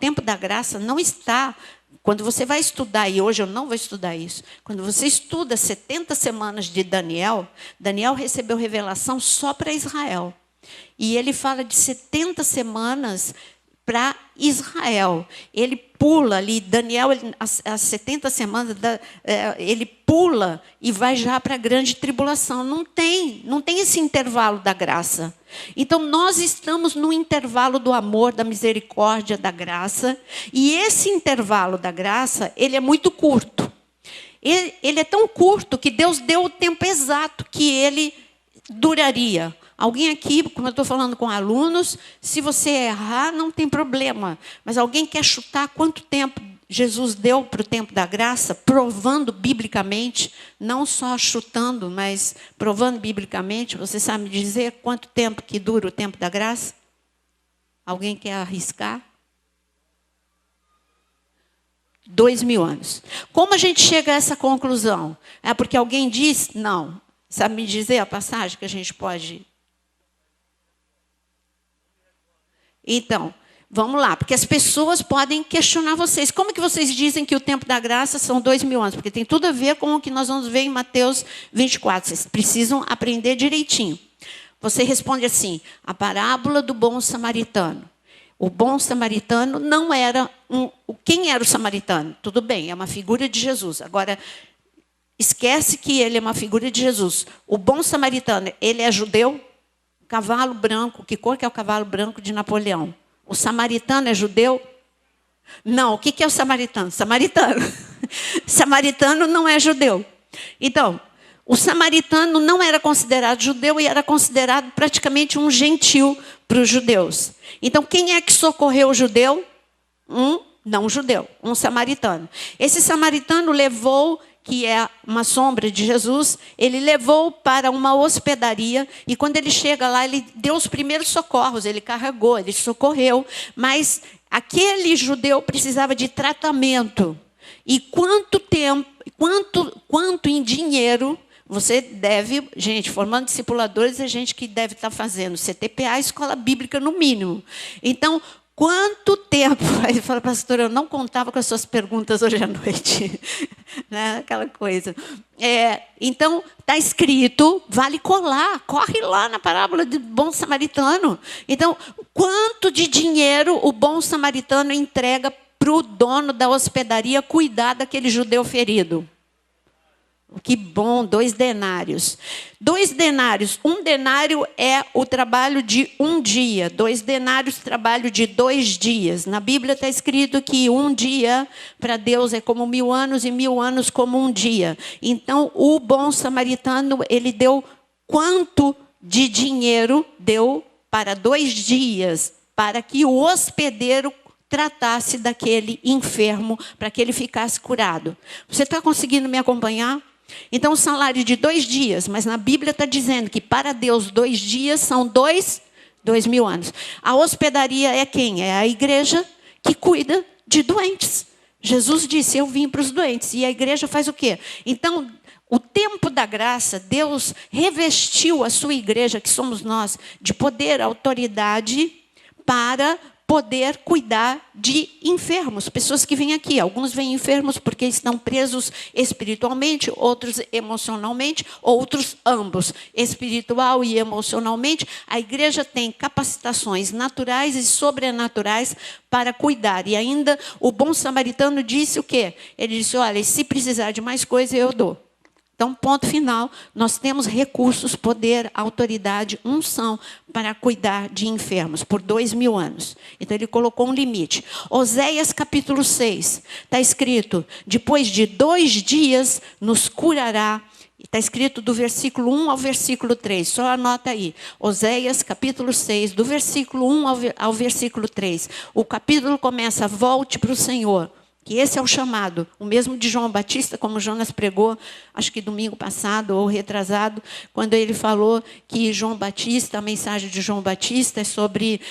tempo da graça não está... Quando você vai estudar, e hoje eu não vou estudar isso, quando você estuda 70 semanas de Daniel, Daniel recebeu revelação só para Israel. E ele fala de 70 semanas para Israel. Ele pula ali, Daniel, as 70 semanas, ele pula e vai já para a grande tribulação. Não tem esse intervalo da graça. Então, nós estamos no intervalo do amor, da misericórdia, da graça. E esse intervalo da graça, ele é muito curto. Ele é tão curto que Deus deu o tempo exato que ele duraria. Alguém aqui, como eu estou falando com alunos, se você errar, não tem problema. Mas alguém quer chutar quanto tempo Jesus deu para o tempo da graça, provando biblicamente, não só chutando, mas provando biblicamente? Você sabe me dizer quanto tempo que dura o tempo da graça? Alguém quer arriscar? 2000 anos. Como a gente chega a essa conclusão? É porque alguém diz? Não. Sabe me dizer a passagem que a gente pode... Então, vamos lá, porque as pessoas podem questionar vocês. Como que vocês dizem que o tempo da graça são 2000 anos? Porque tem tudo a ver com o que nós vamos ver em Mateus 24. Vocês precisam aprender direitinho. Você responde assim, a parábola do bom samaritano. O bom samaritano não era Quem era o samaritano? Tudo bem, é uma figura de Jesus. Agora, esquece que ele é uma figura de Jesus. O bom samaritano, ele é judeu? Cavalo branco, que cor que é o cavalo branco de Napoleão? O samaritano é judeu? Não, o que é o samaritano? Samaritano não é judeu. Então, o samaritano não era considerado judeu e era considerado praticamente um gentil para os judeus. Então, quem é que socorreu o judeu? Um não judeu, um samaritano. Esse samaritano levou... que é uma sombra de Jesus, ele levou para uma hospedaria, e quando ele chega lá, ele deu os primeiros socorros, ele carregou, ele socorreu, mas aquele judeu precisava de tratamento. E quanto tempo, quanto em dinheiro você deve, gente, formando discipuladores, é gente que deve estar fazendo CTPA, escola bíblica no mínimo. Então, quanto tempo? Aí ele fala, pastor, eu não contava com as suas perguntas hoje à noite. Né? Aquela coisa. Então, está escrito, vale colar, corre lá na parábola do bom samaritano. Então, quanto de dinheiro o bom samaritano entrega para o dono da hospedaria cuidar daquele judeu ferido? Que bom, 2 denários. 2 denários. 1 denário é o trabalho de 1 dia. 2 denários, trabalho de 2 dias. Na Bíblia está escrito que 1 dia para Deus é como 1000 anos e 1000 anos como 1 dia. Então, o bom samaritano, ele deu quanto de dinheiro? Deu para 2 dias, para que o hospedeiro tratasse daquele enfermo, para que ele ficasse curado. Você está conseguindo me acompanhar? Então, o salário de 2 dias, mas na Bíblia está dizendo que para Deus 2 dias são 2000 anos. A hospedaria é quem? É a igreja que cuida de doentes. Jesus disse, eu vim para os doentes. E a igreja faz o quê? Então, o tempo da graça, Deus revestiu a sua igreja, que somos nós, de poder, autoridade, para poder cuidar de enfermos, pessoas que vêm aqui. Alguns vêm enfermos porque estão presos espiritualmente, outros emocionalmente, outros ambos, espiritual e emocionalmente. A igreja tem capacitações naturais e sobrenaturais para cuidar. E ainda o bom samaritano disse o quê? Ele disse, olha, se precisar de mais coisa, eu dou. Então, ponto final, nós temos recursos, poder, autoridade, unção para cuidar de enfermos por 2000 anos. Então, ele colocou um limite. Oséias capítulo 6, está escrito, depois de 2 dias nos curará. Está escrito do versículo 1 ao versículo 3, só anota aí. Oséias capítulo 6, do versículo 1 ao versículo 3. O capítulo começa, volte para o Senhor. Que esse é o chamado, o mesmo de João Batista, como Jonas pregou, acho que domingo passado ou retrasado, quando ele falou que João Batista, a mensagem de João Batista é sobre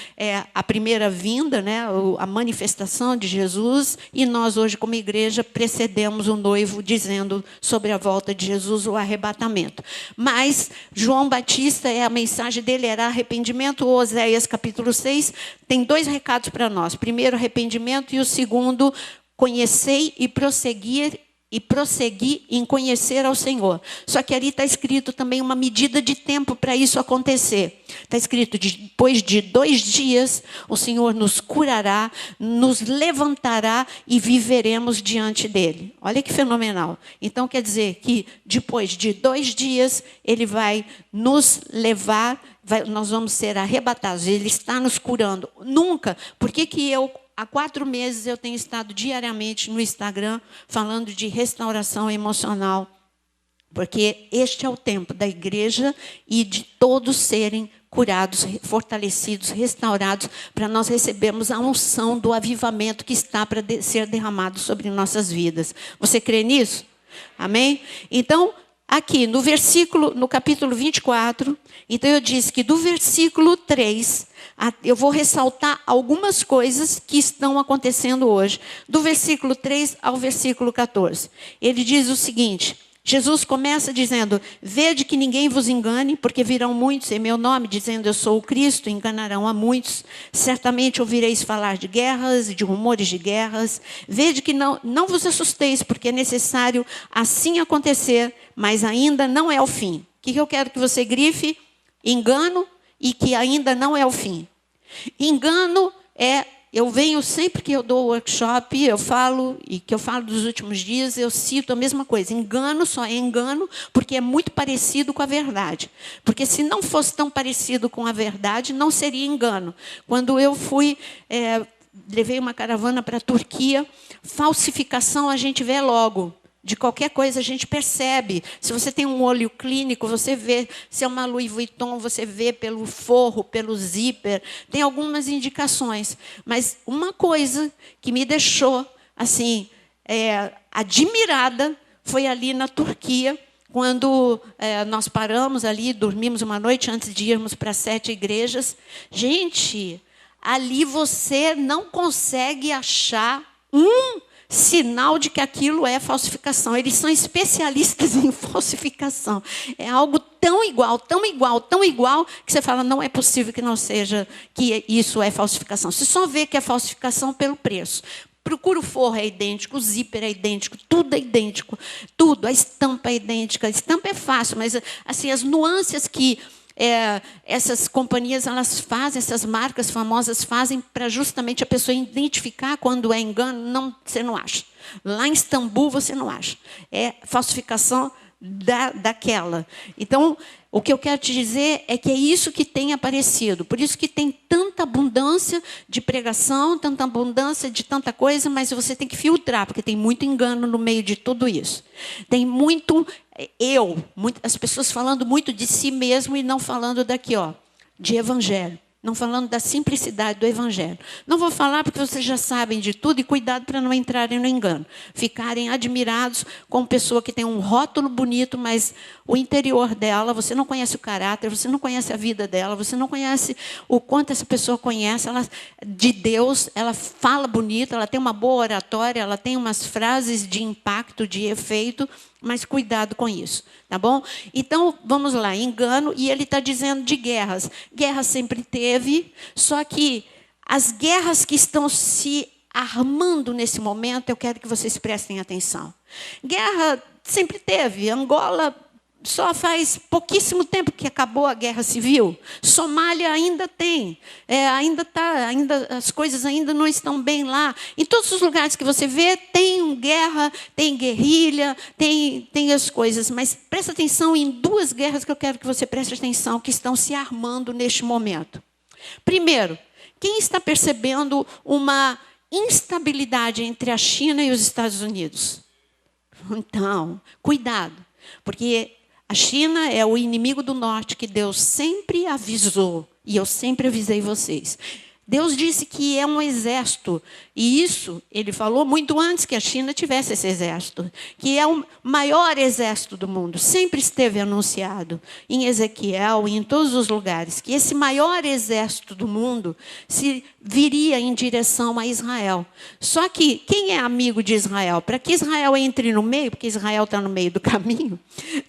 a primeira vinda, né, a manifestação de Jesus, e nós hoje como igreja precedemos o noivo dizendo sobre a volta de Jesus, o arrebatamento. Mas João Batista, a mensagem dele era arrependimento. O Oséias capítulo 6 tem 2 recados para nós. Primeiro, arrependimento, e o segundo, conhecei e prossegui em conhecer ao Senhor. Só que ali está escrito também uma medida de tempo para isso acontecer. Está escrito, depois de 2 dias, o Senhor nos curará, nos levantará e viveremos diante dele. Olha que fenomenal. Então, quer dizer que depois de 2 dias, ele vai nos levar, nós vamos ser arrebatados. Ele está nos curando. Nunca. Por que há 4 meses eu tenho estado diariamente no Instagram falando de restauração emocional? Porque este é o tempo da igreja e de todos serem curados, fortalecidos, restaurados, para nós recebermos a unção do avivamento que está para ser derramado sobre nossas vidas. Você crê nisso? Amém? Então, aqui no capítulo 24, então eu disse que do versículo 3, eu vou ressaltar algumas coisas que estão acontecendo hoje. Do versículo 3 ao versículo 14. Ele diz o seguinte, Jesus começa dizendo, vede que ninguém vos engane, porque virão muitos em meu nome, dizendo eu sou o Cristo, enganarão a muitos. Certamente ouvireis falar de guerras e de rumores de guerras. Vede que não vos assusteis, porque é necessário assim acontecer, mas ainda não é o fim. O que eu quero que você grife? Engano, e que ainda não é o fim. Engano eu venho sempre que eu dou workshop, eu falo dos últimos dias, eu cito a mesma coisa. Engano só é engano porque é muito parecido com a verdade. Porque se não fosse tão parecido com a verdade, não seria engano. Quando eu levei uma caravana para a Turquia, falsificação a gente vê logo. De qualquer coisa a gente percebe. Se você tem um olho clínico, você vê. Se é uma Louis Vuitton, você vê pelo forro, pelo zíper. Tem algumas indicações. Mas uma coisa que me deixou assim admirada foi ali na Turquia, quando nós paramos ali, dormimos uma noite antes de irmos para 7 igrejas. Gente, ali você não consegue achar sinal de que aquilo é falsificação. Eles são especialistas em falsificação. É algo tão igual, tão igual, tão igual, que você fala, não é possível que não seja, que isso é falsificação. Você só vê que é falsificação pelo preço. Procura o forro, é idêntico, o zíper é idêntico, tudo é idêntico. Tudo, a estampa é idêntica. A estampa é fácil, mas assim, as nuances que essas companhias elas fazem, essas marcas famosas fazem para justamente a pessoa identificar quando é engano. Você não acha. Lá em Istambul você não acha. É falsificação daquela. Então, o que eu quero te dizer é que é isso que tem aparecido. Por isso que tem tanta abundância de pregação, tanta abundância de tanta coisa, mas você tem que filtrar, porque tem muito engano no meio de tudo isso. Tem as pessoas falando muito de si mesmo e não falando daqui, de evangelho. Não falando da simplicidade do evangelho. Não vou falar porque vocês já sabem de tudo, e cuidado para não entrarem no engano. Ficarem admirados com pessoa que tem um rótulo bonito, mas o interior dela, você não conhece o caráter, você não conhece a vida dela, você não conhece o quanto essa pessoa conhece de Deus. Ela fala bonito, ela tem uma boa oratória, ela tem umas frases de impacto, de efeito, mas cuidado com isso, tá bom? Então, vamos lá, engano, e ele está dizendo de guerras. Guerra sempre teve, só que as guerras que estão se armando nesse momento, eu quero que vocês prestem atenção. Guerra sempre teve. Angola só faz pouquíssimo tempo que acabou a guerra civil. Somália ainda tem. As coisas ainda não estão bem lá. Em todos os lugares que você vê, tem guerra, tem guerrilha, tem as coisas. Mas presta atenção em 2 guerras que eu quero que você preste atenção, que estão se armando neste momento. Primeiro, quem está percebendo uma instabilidade entre a China e os Estados Unidos? Então, cuidado, porque a China é o inimigo do norte que Deus sempre avisou, e eu sempre avisei vocês. Deus disse que é um exército E isso ele falou muito antes que a China tivesse esse exército, que é o maior exército do mundo. Sempre esteve anunciado em Ezequiel e em todos os lugares que esse maior exército do mundo se viria em direção a Israel. Só que quem é amigo de Israel? Para que Israel entre no meio, porque Israel está no meio do caminho,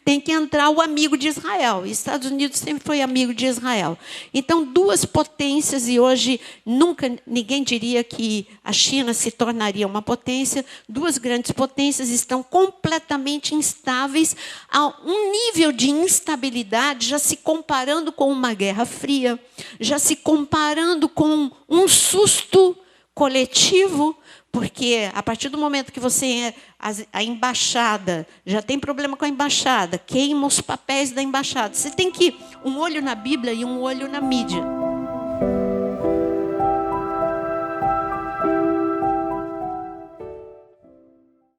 tem que entrar o amigo de Israel. E Estados Unidos sempre foi amigo de Israel. Então, duas potências, e hoje nunca ninguém diria que a China se tornaria uma potência. Duas grandes potências estão completamente instáveis, a um nível de instabilidade já se comparando com uma guerra fria, já se comparando com um susto coletivo, porque a partir do momento que você a embaixada, já tem problema com a embaixada, queima os papéis da embaixada. Você tem que um olho na Bíblia e um olho na mídia.